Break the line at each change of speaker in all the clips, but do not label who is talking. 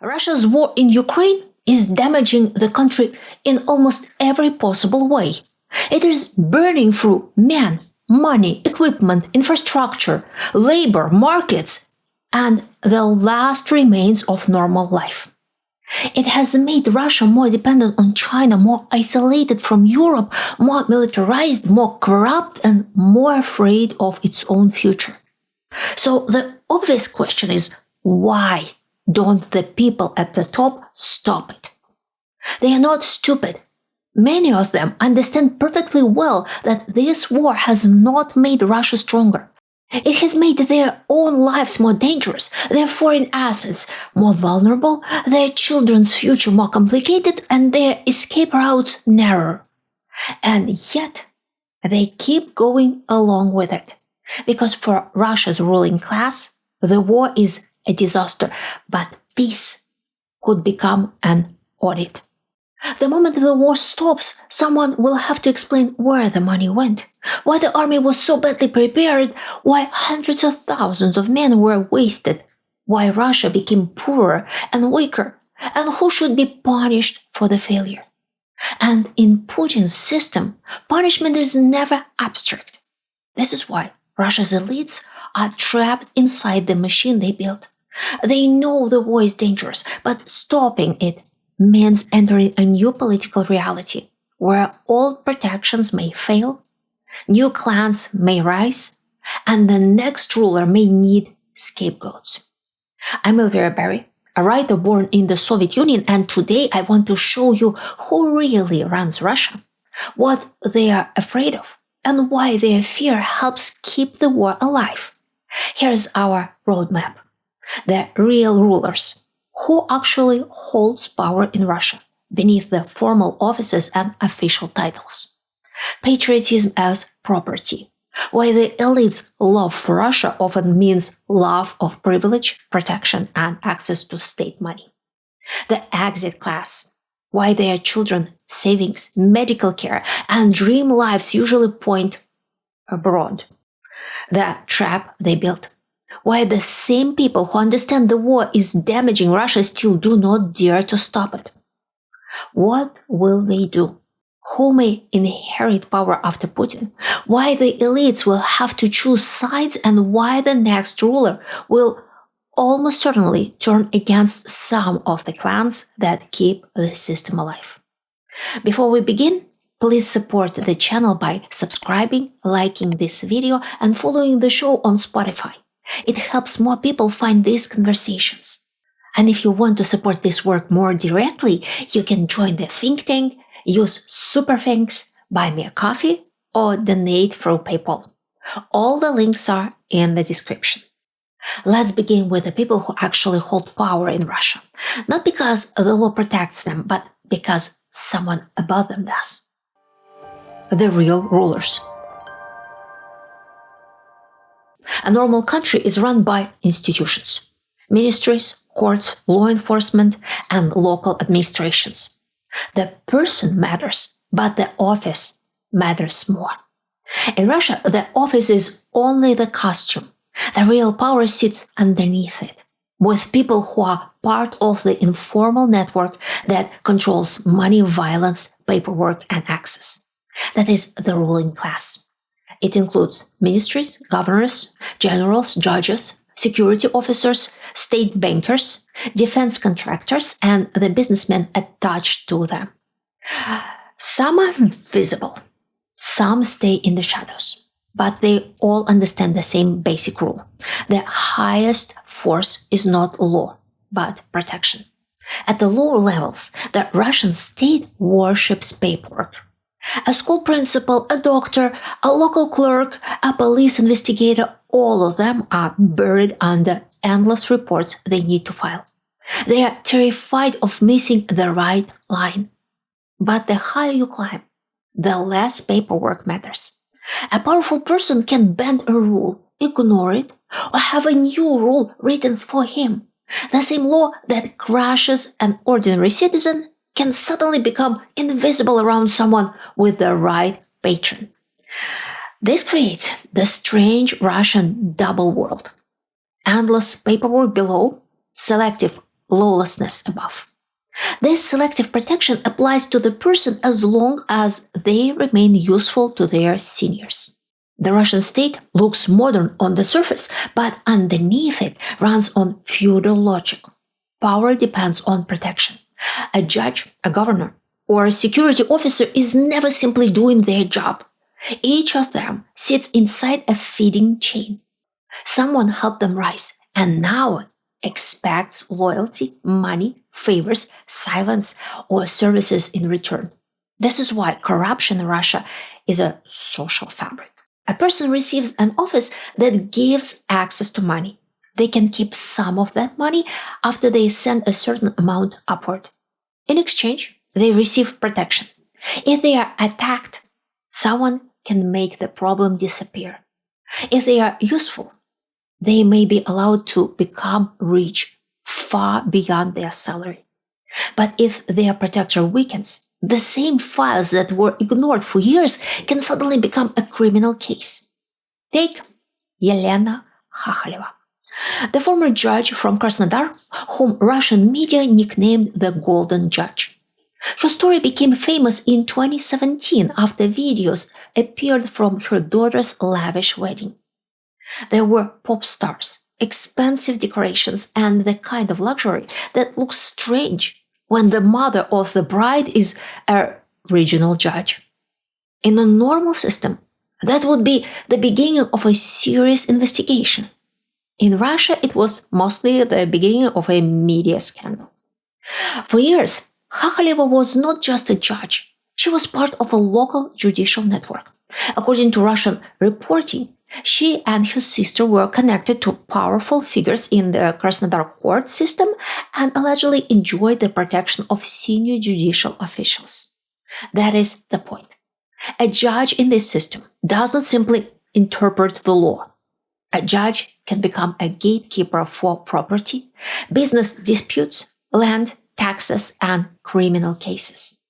Russia's war in Ukraine is damaging the country in almost every possible way. It is burning through men, money, equipment, infrastructure, labor, markets, and the last remains of normal life. It has made Russia more dependent on China, more isolated from Europe, more militarized, more corrupt, and more afraid of its own future. So the obvious question is, why don't the people at the top stop it? They are not stupid. Many of them understand perfectly well that this war has not made Russia stronger. It has made their own lives more dangerous, their foreign assets more vulnerable, their children's future more complicated, and their escape routes narrower. And yet, they keep going along with it. Because for Russia's ruling class, the war is a disaster, but peace could become an audit. The moment the war stops, someone will have to explain where the money went, why the army was so badly prepared, why hundreds of thousands of men were wasted, why Russia became poorer and weaker, and who should be punished for the failure. And in Putin's system, punishment is never abstract. This is why Russia's elites are trapped inside the machine they built. They know the war is dangerous, but stopping it means entering a new political reality where old protections may fail, new clans may rise, and the next ruler may need scapegoats. I'm Elvira Bary, a writer born in the Soviet Union, and today I want to show you who really runs Russia, what they are afraid of, and why their fear helps keep the war alive. Here's our roadmap. The real rulers. Who actually holds power in Russia beneath the formal offices and official titles? Patriotism as property. Why the elite's love for Russia often means love of privilege, protection, and access to state money. The exit class. Why their children, savings, medical care, and dream lives usually point abroad. The trap they built. Why the same people who understand the war is damaging Russia still do not dare to stop it. What will they do? Who may inherit power after Putin? Why the elites will have to choose sides, and why the next ruler will almost certainly turn against some of the clans that keep the system alive. Before we begin, please support the channel by subscribing, liking this video, and following the show on Spotify. It helps more people find these conversations. And if you want to support this work more directly, you can join the think tank, use super thanks, buy me a coffee, or donate through PayPal. All the links are in the description. Let's begin with the people who actually hold power in Russia. Not because the law protects them, but because someone above them does. The real rulers. A normal country is run by institutions, ministries, courts, law enforcement, and local administrations. The person matters, but the office matters more. In Russia, the office is only the costume. The real power sits underneath it, with people who are part of the informal network that controls money, violence, paperwork, and access. That is the ruling class. It includes ministries, governors, generals, judges, security officers, state bankers, defense contractors, and the businessmen attached to them. Some are visible, some stay in the shadows, but they all understand the same basic rule. The highest force is not law, but protection. At the lower levels, the Russian state worships paperwork. A school principal, a doctor, a local clerk, a police investigator, all of them are buried under endless reports they need to file. They are terrified of missing the right line. But the higher you climb, the less paperwork matters. A powerful person can bend a rule, ignore it, or have a new rule written for him. The same law that crushes an ordinary citizen can suddenly become invisible around someone with the right patron. This creates the strange Russian double world. Endless paperwork below, selective lawlessness above. This selective protection applies to the person as long as they remain useful to their seniors. The Russian state looks modern on the surface, but underneath it runs on feudal logic. Power depends on protection. A judge, a governor, or a security officer is never simply doing their job. Each of them sits inside a feeding chain. Someone helped them rise, and now expects loyalty, money, favors, silence, or services in return. This is why corruption in Russia is a social fabric. A person receives an office that gives access to money. They can keep some of that money after they send a certain amount upward. In exchange, they receive protection. If they are attacked, someone can make the problem disappear. If they are useful, they may be allowed to become rich far beyond their salary. But if their protector weakens, the same files that were ignored for years can suddenly become a criminal case. Take Yelena Khakhaleva, the former judge from Krasnodar, whom Russian media nicknamed the Golden Judge. Her story became famous in 2017 after videos appeared from her daughter's lavish wedding. There were pop stars, expensive decorations, and the kind of luxury that looks strange when the mother of the bride is a regional judge. In a normal system, that would be the beginning of a serious investigation. In Russia, it was mostly the beginning of a media scandal. For years, Khakhaleva was not just a judge. She was part of a local judicial network. According to Russian reporting, she and her sister were connected to powerful figures in the Krasnodar court system and allegedly enjoyed the protection of senior judicial officials. That is the point. A judge in this system doesn't simply interpret the law. A judge can become a gatekeeper for property, business disputes, land, taxes, and criminal cases.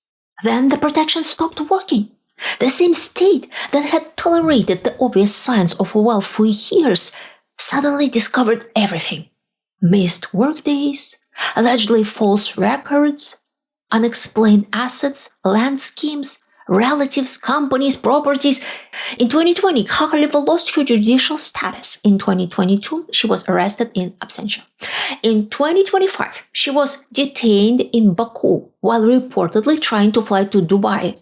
Then the protection stopped working. The same state that had tolerated the obvious signs of wealth for years suddenly discovered everything. Missed workdays, allegedly false records, unexplained assets, land schemes, relatives, companies, properties. In 2020, Khakhaleva lost her judicial status. In 2022, she was arrested in absentia. In 2025, she was detained in Baku while reportedly trying to fly to Dubai.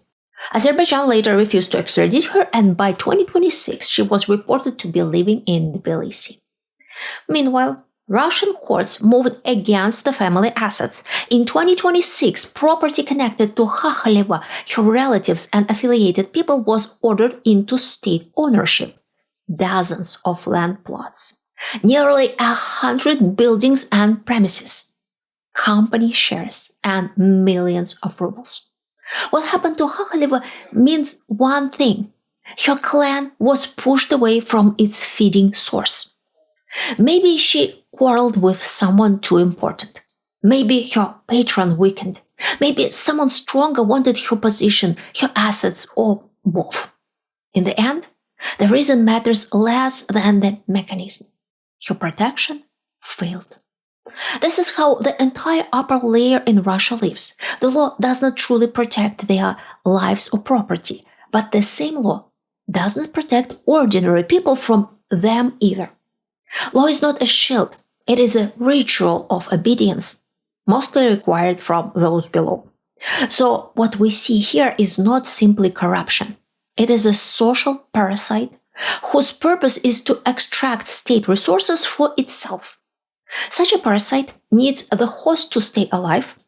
Azerbaijan later refused to extradite her, and by 2026, she was reported to be living in Tbilisi. Meanwhile, Russian courts moved against the family assets. In 2026, property connected to Khakhaleva, her relatives, and affiliated people was ordered into state ownership. Dozens of land plots, nearly 100 buildings and premises, company shares, and millions of rubles. What happened to Khakhaleva means one thing. Her clan was pushed away from its feeding source. Maybe she quarreled with someone too important. Maybe her patron weakened. Maybe someone stronger wanted her position, her assets, or both. In the end, the reason matters less than the mechanism. Her protection failed. This is how the entire upper layer in Russia lives. The law does not truly protect their lives or property, but the same law does not protect ordinary people from them either. Law is not a shield, it is a ritual of obedience, mostly required from those below. So what we see here is not simply corruption. It is a social parasite whose purpose is to extract state resources for itself. Such a parasite needs the host to stay alive,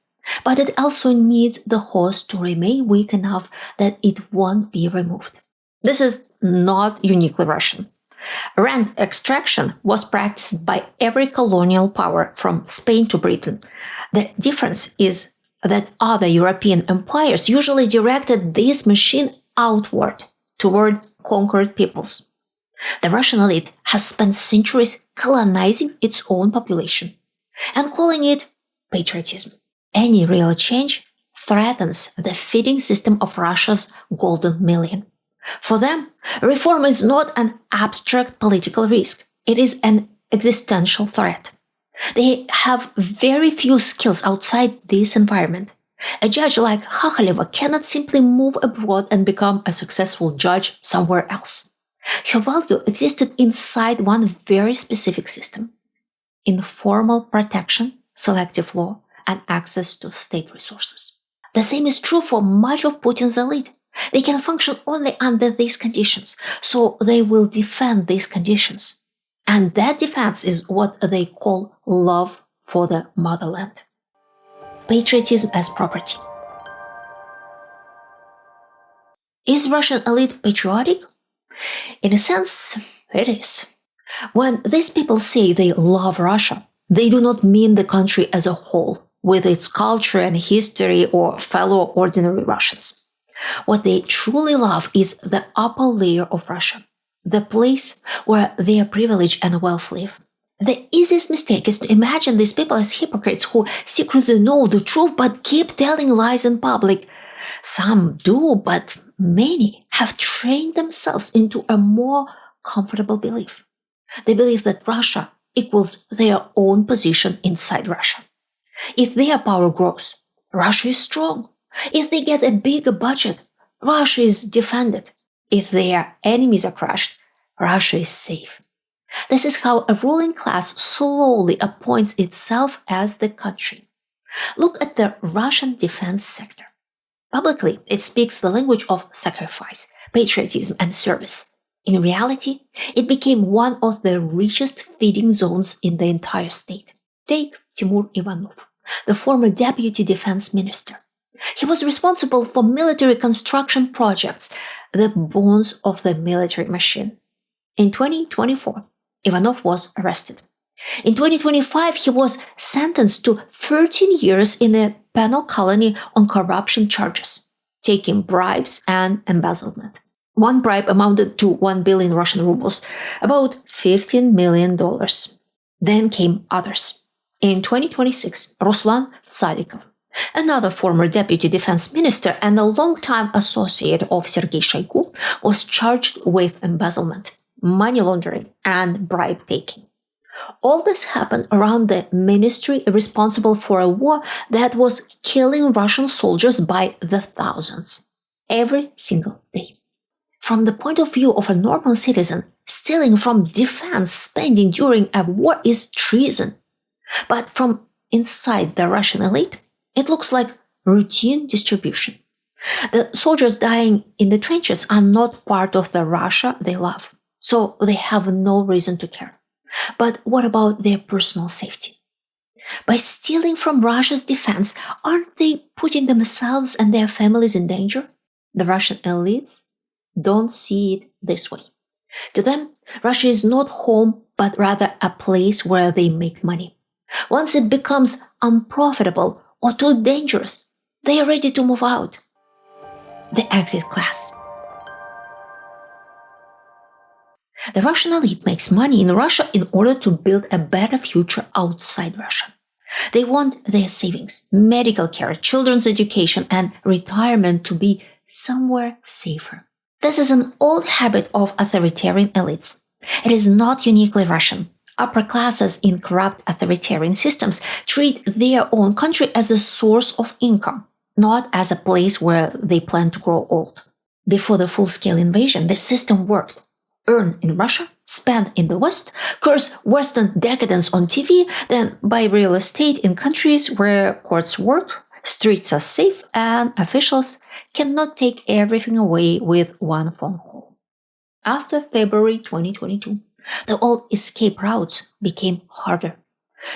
but it also needs the host to remain weak enough that it won't be removed. This is not uniquely Russian. Rent extraction was practiced by every colonial power from Spain to Britain. The difference is that other European empires usually directed this machine outward toward conquered peoples. The Russian elite has spent centuries colonizing its own population and calling it patriotism. Any real change threatens the feeding system of Russia's golden million. For them, reform is not an abstract political risk, it is an existential threat. They have very few skills outside this environment. A judge like Hakhaleva cannot simply move abroad and become a successful judge somewhere else. Her value existed inside one very specific system: informal protection, selective law, and access to state resources. The same is true for much of Putin's elite. They can function only under these conditions, so they will defend these conditions. And that defense is what they call love for the motherland. Patriotism as property. Is Russian elite patriotic? In a sense, it is. When these people say they love Russia, they do not mean the country as a whole, with its culture and history or fellow ordinary Russians. What they truly love is the upper layer of Russia, the place where their privilege and wealth live. The easiest mistake is to imagine these people as hypocrites who secretly know the truth but keep telling lies in public. Some do, but many have trained themselves into a more comfortable belief. They believe that Russia equals their own position inside Russia. If their power grows, Russia is strong. If they get a bigger budget, Russia is defended. If their enemies are crushed, Russia is safe. This is how a ruling class slowly appoints itself as the country. Look at the Russian defense sector. Publicly, it speaks the language of sacrifice, patriotism, and service. In reality, it became one of the richest feeding zones in the entire state. Take Timur Ivanov, the former deputy defense minister. He was responsible for military construction projects, the bones of the military machine. In 2024, Ivanov was arrested. In 2025, he was sentenced to 13 years in a penal colony on corruption charges, taking bribes and embezzlement. One bribe amounted to 1 billion Russian rubles, about $15 million. Then came others. In 2026, Ruslan Tsalikov, another former deputy defense minister and a longtime associate of Sergei Shoigu, was charged with embezzlement, money laundering, and bribe taking. All this happened around the ministry responsible for a war that was killing Russian soldiers by the thousands, every single day. From the point of view of a normal citizen, stealing from defense spending during a war is treason. But from inside the Russian elite, it looks like routine distribution. The soldiers dying in the trenches are not part of the Russia they love, so they have no reason to care. But what about their personal safety? By stealing from Russia's defense, aren't they putting themselves and their families in danger? The Russian elites don't see it this way. To them, Russia is not home, but rather a place where they make money. Once it becomes unprofitable or too dangerous, they are ready to move out. The exit class. The Russian elite makes money in Russia in order to build a better future outside Russia. They want their savings, medical care, children's education, and retirement to be somewhere safer. This is an old habit of authoritarian elites. It is not uniquely Russian. Upper classes in corrupt authoritarian systems treat their own country as a source of income, not as a place where they plan to grow old. Before the full-scale invasion, the system worked. Earn in Russia, spend in the West, curse Western decadence on TV, then buy real estate in countries where courts work, streets are safe, and officials cannot take everything away with one phone call. After February 2022, the old escape routes became harder.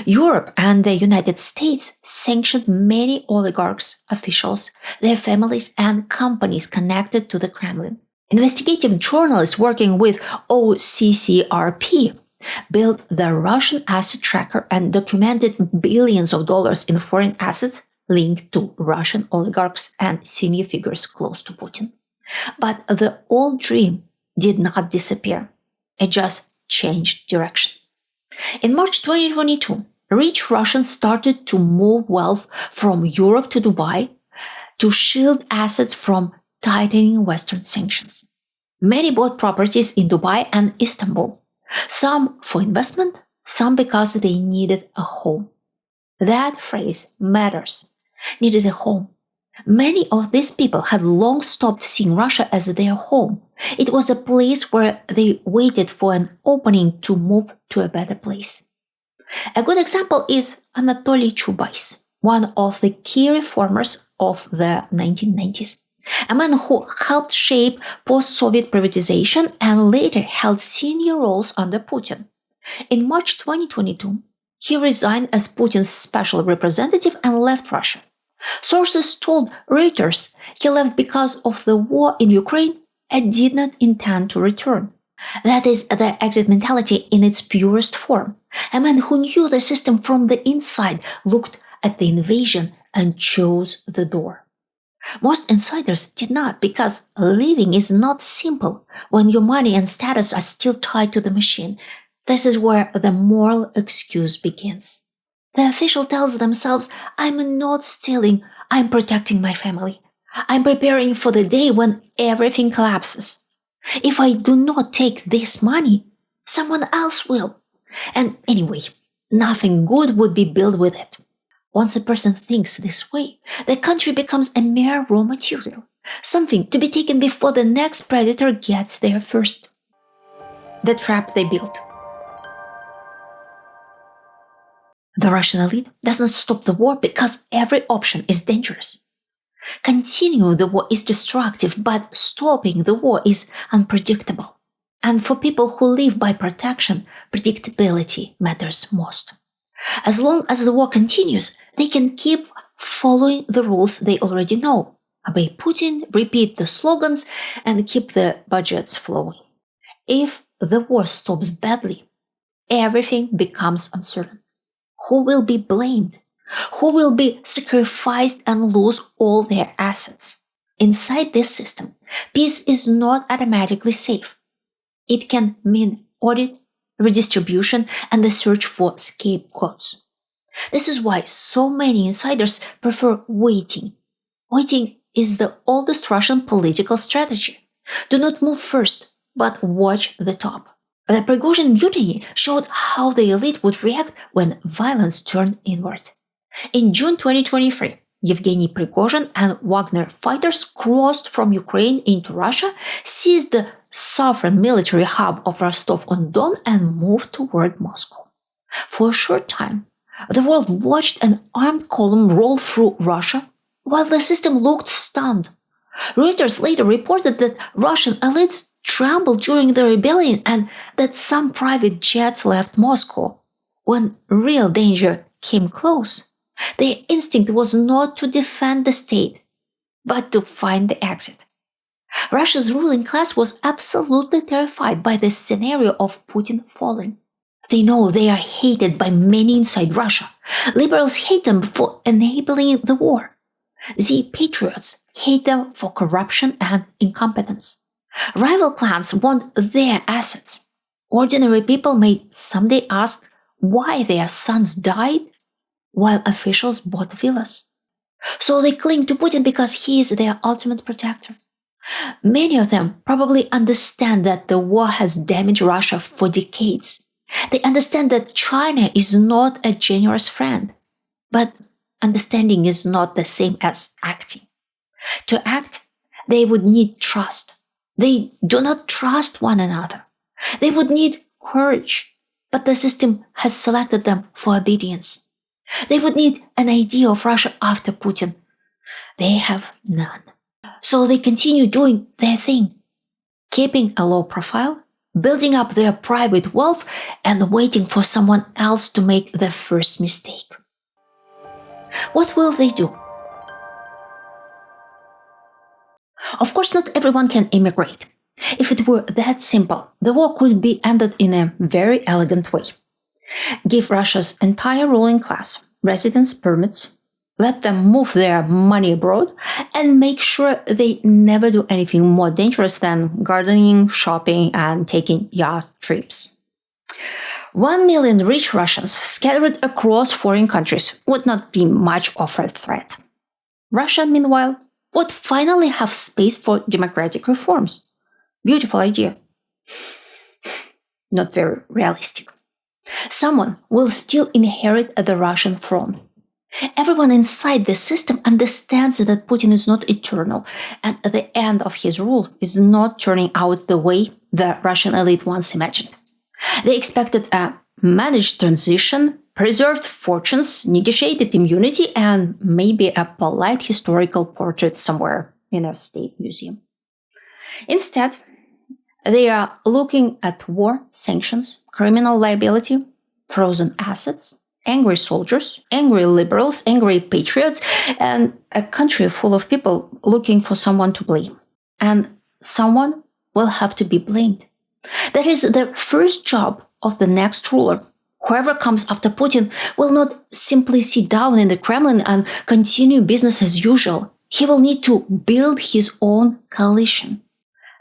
Europe and the United States sanctioned many oligarchs, officials, their families, and companies connected to the Kremlin. Investigative journalists working with OCCRP built the Russian asset tracker and documented billions of dollars in foreign assets linked to Russian oligarchs and senior figures close to Putin. But the old dream did not disappear. It just changed direction. In March 2022, rich Russians started to move wealth from Europe to Dubai to shield assets from tightening Western sanctions. Many bought properties in Dubai and Istanbul, some for investment, some because they needed a home. That phrase matters. Needed a home. Many of these people had long stopped seeing Russia as their home. It was a place where they waited for an opening to move to a better place. A good example is Anatoly Chubais, one of the key reformers of the 1990s, a man who helped shape post-Soviet privatization and later held senior roles under Putin. In March 2022, he resigned as Putin's special representative and left Russia. Sources told Reuters he left because of the war in Ukraine and did not intend to return. That is the exit mentality in its purest form. A man who knew the system from the inside looked at the invasion and chose the door. Most insiders did not, because leaving is not simple when your money and status are still tied to the machine. This is where the moral excuse begins. The official tells themselves, I'm not stealing, I'm protecting my family. I'm preparing for the day when everything collapses. If I do not take this money, someone else will. And anyway, nothing good would be built with it. Once a person thinks this way, the country becomes a mere raw material, something to be taken before the next predator gets there first. The trap they built. The Russian elite does not stop the war because every option is dangerous. Continuing the war is destructive, but stopping the war is unpredictable. And for people who live by protection, predictability matters most. As long as the war continues, they can keep following the rules they already know, obey Putin, repeat the slogans, and keep the budgets flowing. If the war stops badly, everything becomes uncertain. Who will be blamed? Who will be sacrificed and lose all their assets? Inside this system, peace is not automatically safe. It can mean audit, redistribution, and the search for scapegoats. This is why so many insiders prefer waiting. Waiting is the oldest Russian political strategy. Do not move first, but watch the top. The Prigozhin mutiny showed how the elite would react when violence turned inward. In June 2023, Yevgeny Prigozhin and Wagner fighters crossed from Ukraine into Russia, seized the sovereign military hub of Rostov-on-Don, and moved toward Moscow. For a short time, the world watched an armed column roll through Russia while the system looked stunned. Reuters later reported that Russian elites trembled during the rebellion and that some private jets left Moscow. When real danger came close, their instinct was not to defend the state, but to find the exit. Russia's ruling class was absolutely terrified by the scenario of Putin falling. They know they are hated by many inside Russia. Liberals hate them for enabling the war. The patriots hate them for corruption and incompetence. Rival clans want their assets. Ordinary people may someday ask why their sons died while officials bought villas. So they cling to Putin because he is their ultimate protector. Many of them probably understand that the war has damaged Russia for decades. They understand that China is not a generous friend. But understanding is not the same as acting. To act, they would need trust. They do not trust one another. They would need courage, but the system has selected them for obedience. They would need an idea of Russia after Putin. They have none. So they continue doing their thing, keeping a low profile, building up their private wealth, and waiting for someone else to make the first mistake. What will they do? Of course, not everyone can immigrate. If it were that simple, the war could be ended in a very elegant way. Give Russia's entire ruling class residence permits, let them move their money abroad, and make sure they never do anything more dangerous than gardening, shopping, and taking yacht trips. 1 million rich Russians scattered across foreign countries would not be much of a threat. Russia, meanwhile, would finally have space for democratic reforms. Beautiful idea. Not very realistic. Someone will still inherit the Russian throne. Everyone inside the system understands that Putin is not eternal, and the end of his rule is not turning out the way the Russian elite once imagined. They expected a managed transition, preserved fortunes, negotiated immunity, and maybe a polite historical portrait somewhere in a state museum. Instead, they are looking at war, sanctions, criminal liability, frozen assets, angry soldiers, angry liberals, angry patriots, and a country full of people looking for someone to blame. And someone will have to be blamed. That is the first job of the next ruler. Whoever comes after Putin will not simply sit down in the Kremlin and continue business as usual. He will need to build his own coalition.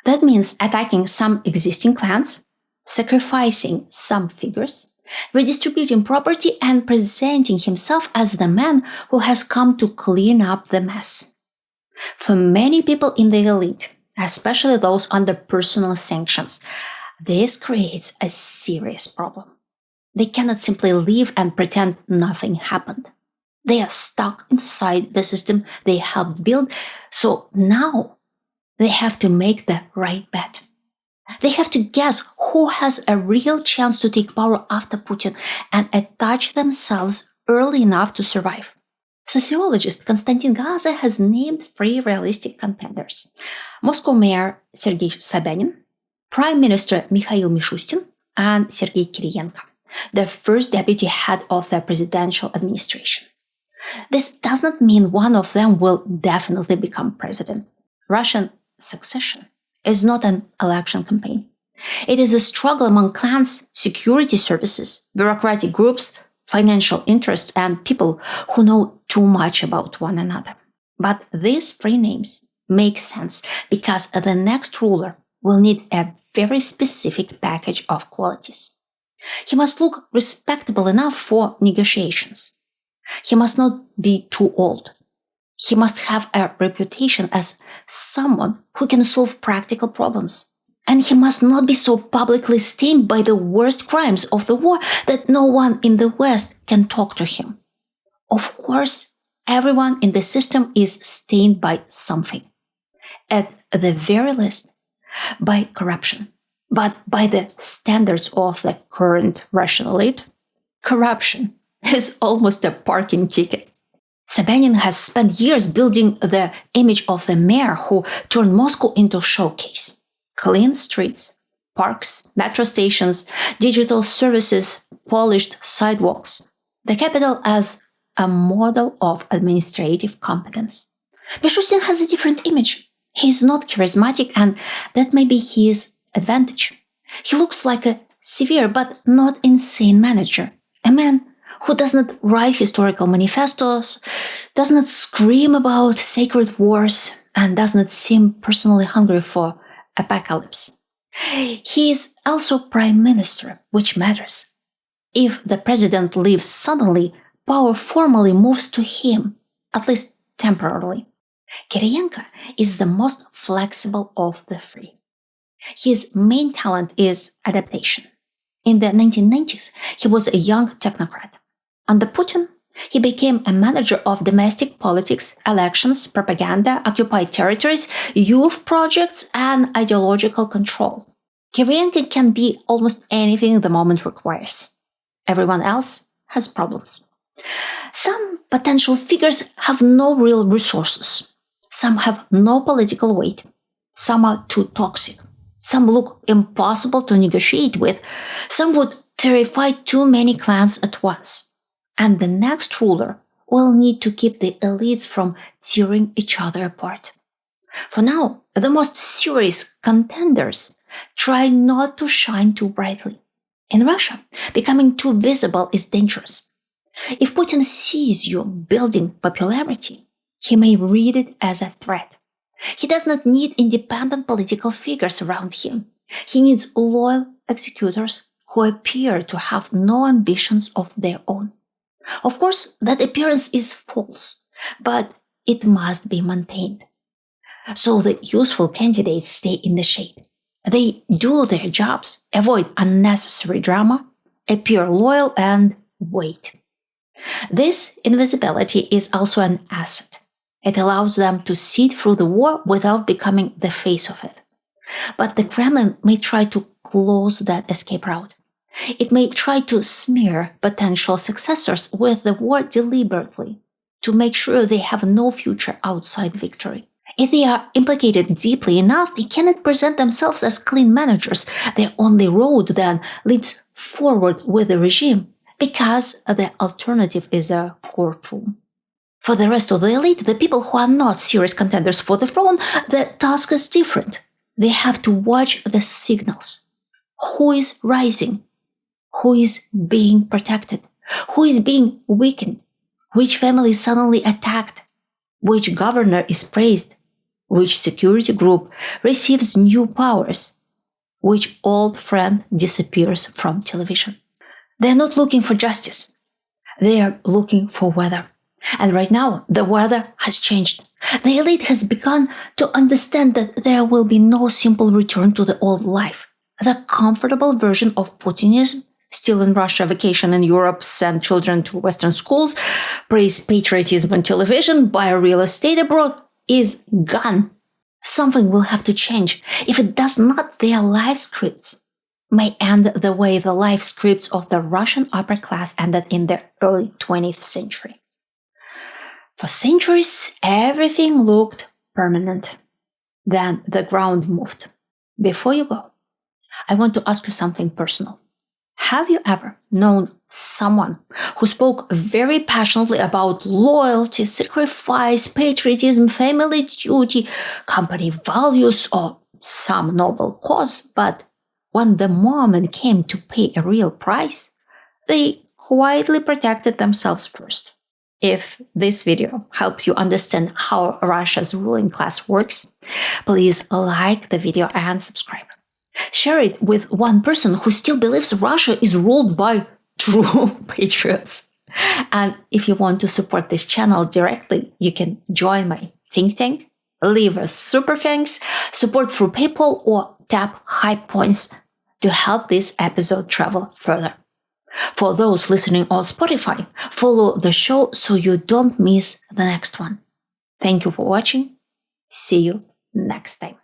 That means attacking some existing clans, sacrificing some figures, redistributing property, and presenting himself as the man who has come to clean up the mess. For many people in the elite, especially those under personal sanctions, this creates a serious problem. They cannot simply leave and pretend nothing happened. They are stuck inside the system they helped build, so now they have to make the right bet. They have to guess who has a real chance to take power after Putin and attach themselves early enough to survive. Sociologist Konstantin Gaza has named 3 realistic contenders: Moscow Mayor Sergei Sobyanin, Prime Minister Mikhail Mishustin, and Sergei Kiriyenko, the first deputy head of the presidential administration. This does not mean one of them will definitely become president. Russian succession is not an election campaign. It is a struggle among clans, security services, bureaucratic groups, financial interests, and people who know too much about one another. But these 3 names make sense because the next ruler will need a very specific package of qualities. He must look respectable enough for negotiations. He must not be too old. He must have a reputation as someone who can solve practical problems. And he must not be so publicly stained by the worst crimes of the war that no one in the West can talk to him. Of course, everyone in the system is stained by something. At the very least, by corruption. But by the standards of the current Russian elite, corruption is almost a parking ticket. Sobyanin has spent years building the image of the mayor who turned Moscow into a showcase. Clean streets, parks, metro stations, digital services, polished sidewalks. The capital as a model of administrative competence. Mishustin has a different image. He is not charismatic, and that may be his advantage. He looks like a severe but not insane manager, a man who does not write historical manifestos, does not scream about sacred wars, and does not seem personally hungry for apocalypse. He is also prime minister, which matters. If the president leaves suddenly, power formally moves to him, at least temporarily. Kiriyenko is the most flexible of the 3. His main talent is adaptation. In the 1990s, he was a young technocrat. Under Putin, he became a manager of domestic politics, elections, propaganda, occupied territories, youth projects, and ideological control. Kiriyenko can be almost anything the moment requires. Everyone else has problems. Some potential figures have no real resources. Some have no political weight. Some are too toxic. Some look impossible to negotiate with. Some would terrify too many clans at once. And the next ruler will need to keep the elites from tearing each other apart. For now, the most serious contenders try not to shine too brightly. In Russia, becoming too visible is dangerous. If Putin sees you building popularity, he may read it as a threat. He does not need independent political figures around him. He needs loyal executors who appear to have no ambitions of their own. Of course, that appearance is false, but it must be maintained. So the useful candidates stay in the shade. They do their jobs, avoid unnecessary drama, appear loyal and wait. This invisibility is also an asset. It allows them to see through the war without becoming the face of it. But the Kremlin may try to close that escape route. It may try to smear potential successors with the war deliberately to make sure they have no future outside victory. If they are implicated deeply enough, they cannot present themselves as clean managers. Their only road then leads forward with the regime because the alternative is a courtroom. For the rest of the elite, the people who are not serious contenders for the throne, the task is different. They have to watch the signals. Who is rising? Who is being protected? Who is being weakened? Which family is suddenly attacked? Which governor is praised? Which security group receives new powers? Which old friend disappears from television? They are not looking for justice. They are looking for weather. And right now, the weather has changed. The elite has begun to understand that there will be no simple return to the old life. The comfortable version of Putinism, still in Russia, vacation in Europe, send children to Western schools, praise patriotism on television, buy real estate abroad, is gone. Something will have to change. If it does not, their life scripts may end the way the life scripts of the Russian upper class ended in the early 20th century. For centuries, everything looked permanent. Then the ground moved. Before you go, I want to ask you something personal. Have you ever known someone who spoke very passionately about loyalty, sacrifice, patriotism, family duty, company values, or some noble cause, but when the moment came to pay a real price, they quietly protected themselves first? If this video helps you understand how Russia's ruling class works, please like the video and subscribe. Share it with one person who still believes Russia is ruled by true patriots. And if you want to support this channel directly, you can join my think tank, leave a super thanks, support through PayPal, or tap hype points to help this episode travel further. For those listening on Spotify, follow the show so you don't miss the next one. Thank you for watching. See you next time.